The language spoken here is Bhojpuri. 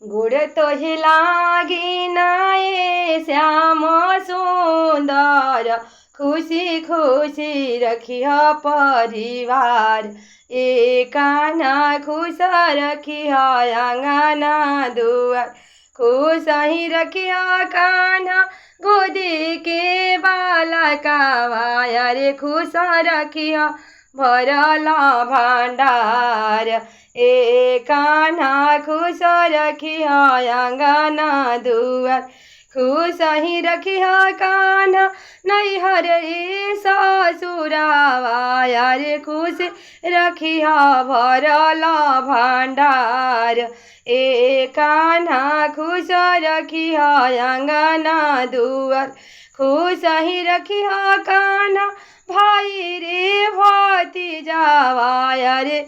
गुड़ तो लागी नाये श्याम सुंदर, खुशी खुशी रखिया परिवार। ए कान्हा खुश रखिया आंगना दुआर, खुश ही रखिया कान्हा गोदी के बालकावा। रे खुश रखिया भरला भंडार। ए कान्हा खुश रखिया आंगना दुआर, खुश ही रखिया कान्हा नैहर ससुरावा। रे खुश रखिया भरला भंडार। ए कान्हा खुश रखिया आंगना दुआर, खुश ही रखिया कान्हा भाई रे भतीजावा। रे